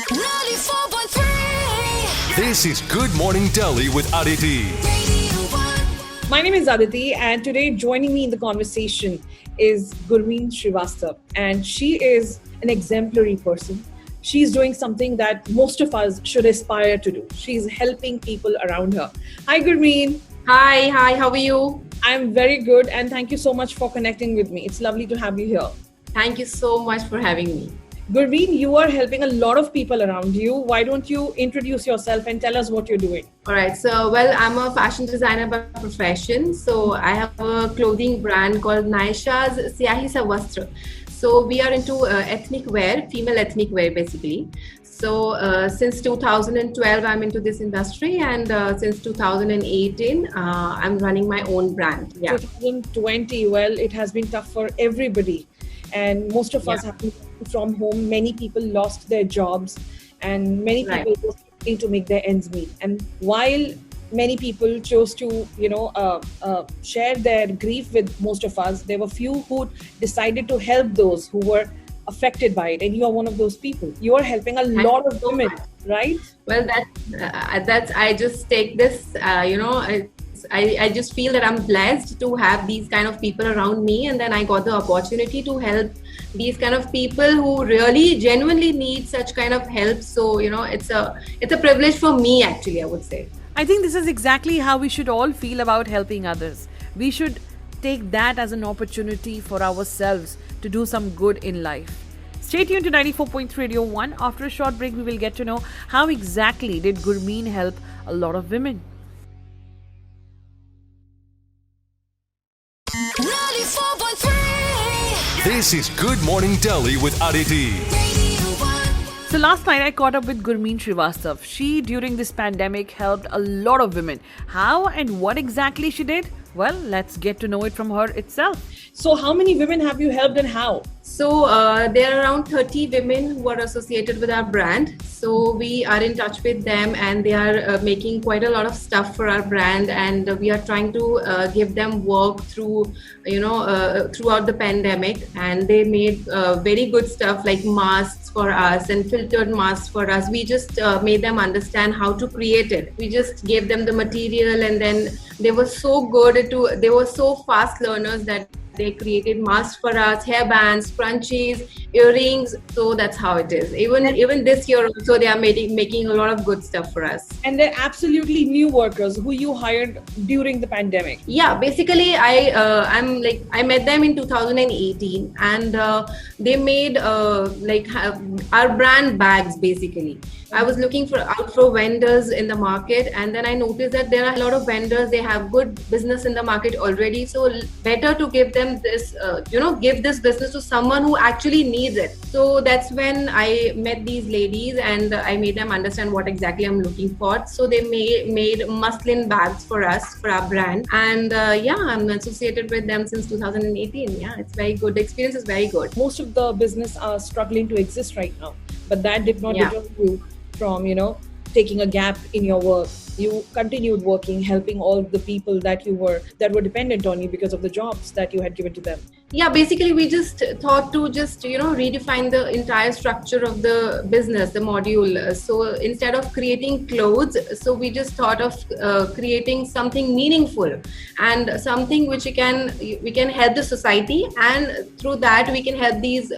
94.3. This is Good Morning Delhi with Aditi. My name is Aditi, and today joining me in the conversation is Gurmeen Srivastav, and she is an exemplary person. She's doing something that most of us should aspire to do. She's helping people around her. Hi, Gurmeen. Hi, how are you? I'm very good, and thank you so much for connecting with me. It's lovely to have you here. Thank you so much for having me. Gurmeen, you are helping a lot of people around you. Why don't you introduce yourself and tell us what you're doing? All right. So, I'm a fashion designer by profession. So, I have a clothing brand called Naisha's Siyahi Sa Vastra. So, we are into ethnic wear, female ethnic wear basically. So, since 2012, I'm into this industry, and since 2018, I'm running my own brand. Yeah. 2020, well, it has been tough for everybody. And most of us have been from home. Many people lost their jobs, and many people were struggling to make their ends meet. And while many people chose to, share their grief with most of us, there were few who decided to help those who were affected by it. And you are one of those people. You are helping a lot of women, right? Well, that's I just take this, I just feel that I'm blessed to have these kind of people around me, and then I got the opportunity to help these kind of people who really genuinely need such kind of help. So it's a privilege for me, actually, I would say. I think this is exactly how we should all feel about helping others. We should take that as an opportunity for ourselves to do some good in life. Stay tuned to 94.3 Radio 1. After a short break, we will get to know how exactly did Gurmeen help a lot of women. 94.3. This is Good Morning Delhi with Aditi. So last night I caught up with Gurmeen Srivastav. She, during this pandemic, helped a lot of women. How and what exactly she did? Well, let's get to know it from her itself. So how many women have you helped and how? So there are around 30 women who are associated with our brand. So we are in touch with them, and they are making quite a lot of stuff for our brand, and we are trying to give them work through, throughout the pandemic. And they made very good stuff like masks for us and filtered masks for us. We just made them understand how to create it. We just gave them the material, and then they were so good they were so fast learners that they created masks for us, hairbands, scrunchies, earrings. So that's how it is. Even this year also, they are making a lot of good stuff for us. And they're absolutely new workers who you hired during the pandemic. Yeah, basically, I met them in 2018, and they made our brand bags basically. I was looking out for vendors in the market, and then I noticed that there are a lot of vendors. They have good business in the market already. So better to give them this, give this business to someone who actually needs it. So that's when I met these ladies, and I made them understand what exactly I'm looking for. So they made muslin bags for us, for our brand. And I'm associated with them since 2018. Yeah, it's very good. The experience is very good. Most of the business are struggling to exist right now, but that did not deter you from, taking a gap in your work. You continued working, helping all the people that were dependent on you because of the jobs that you had given to them. Yeah, basically we just thought to redefine the entire structure of the business, the module. So instead of creating clothes, so we just thought of creating something meaningful and something which we can help the society, and through that we can help these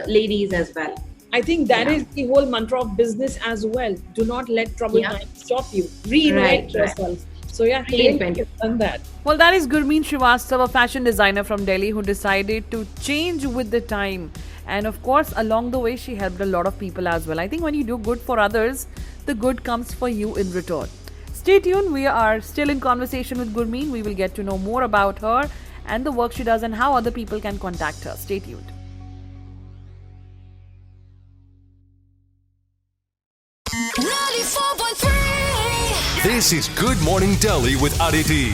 ladies as well. I think that is the whole mantra of business as well. Do not let troubled times stop you. Reinvent yourself. So you've done that. Well, that is Gurmeen Srivastav, a fashion designer from Delhi who decided to change with the time. And of course, along the way, she helped a lot of people as well. I think when you do good for others, the good comes for you in return. Stay tuned. We are still in conversation with Gurmeen. We will get to know more about her and the work she does and how other people can contact her. Stay tuned. This is Good Morning Delhi with Aditi.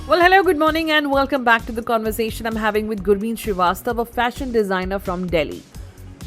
Well, hello, good morning, and welcome back to the conversation I'm having with Gurmeen Srivastav, a fashion designer from Delhi.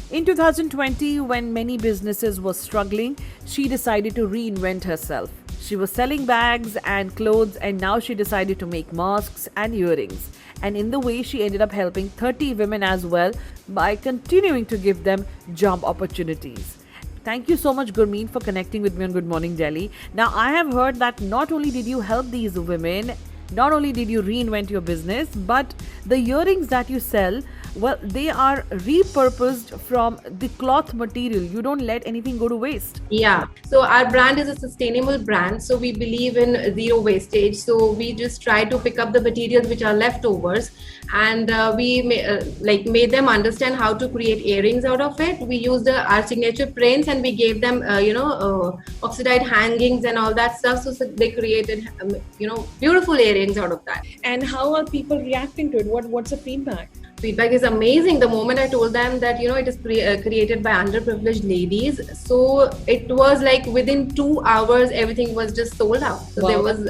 In 2020, when many businesses were struggling, she decided to reinvent herself. She was selling bags and clothes, and now she decided to make masks and earrings. And in the way, she ended up helping 30 women as well by continuing to give them job opportunities. Thank you so much, Gurmeen, for connecting with me on Good Morning Delhi. Now, I have heard that not only did you help these women, not only did you reinvent your business, but the earrings that you sell, well, they are repurposed from the cloth material. You don't let anything go to waste. Yeah. So our brand is a sustainable brand. So we believe in zero wastage. So we just try to pick up the materials which are leftovers, and we made them understand how to create earrings out of it. We used our signature prints, and we gave them oxidized hangings and all that stuff. So they created beautiful earrings out of that. And how are people reacting to it? What's the feedback? Feedback is amazing. The moment I told them that it is created by underprivileged ladies, so it was like within 2 hours everything was just sold out. So Wow, there was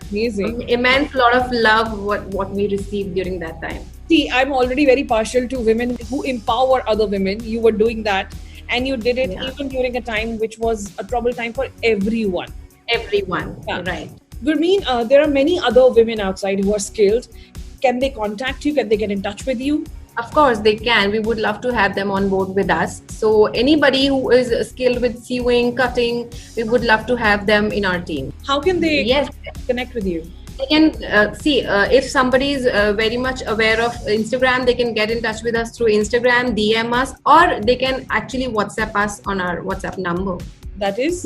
amazing. immense lot of love what we received during that time. See, I'm already very partial to women who empower other women. You were doing that, and you did it even during a time which was a troubled time for everyone. Everyone, Yeah. right? Gurmeen, there are many other women outside who are skilled. Can they contact you? Can they get in touch with you? Of course they can. We would love to have them on board with us. So anybody who is skilled with sewing, cutting, we would love to have them in our team. How can they Yes. connect with you? They can if somebody is very much aware of Instagram, they can get in touch with us through Instagram, DM us, or they can actually WhatsApp us on our WhatsApp number. That is?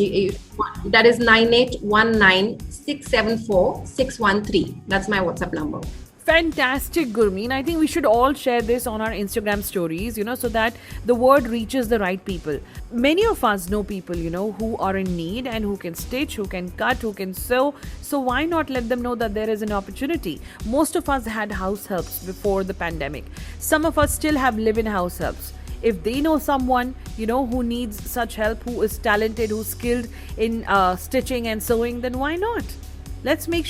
That is 9819674613. That's my WhatsApp number. Fantastic, Gurmeen. I think we should all share this on our Instagram stories, so that the word reaches the right people. Many of us know people, who are in need and who can stitch, who can cut, who can sew. So why not let them know that there is an opportunity? Most of us had house helps before the pandemic. Some of us still have live-in house helps. If they know someone, who needs such help, who is talented, who's skilled in stitching and sewing, then why not? Let's make sure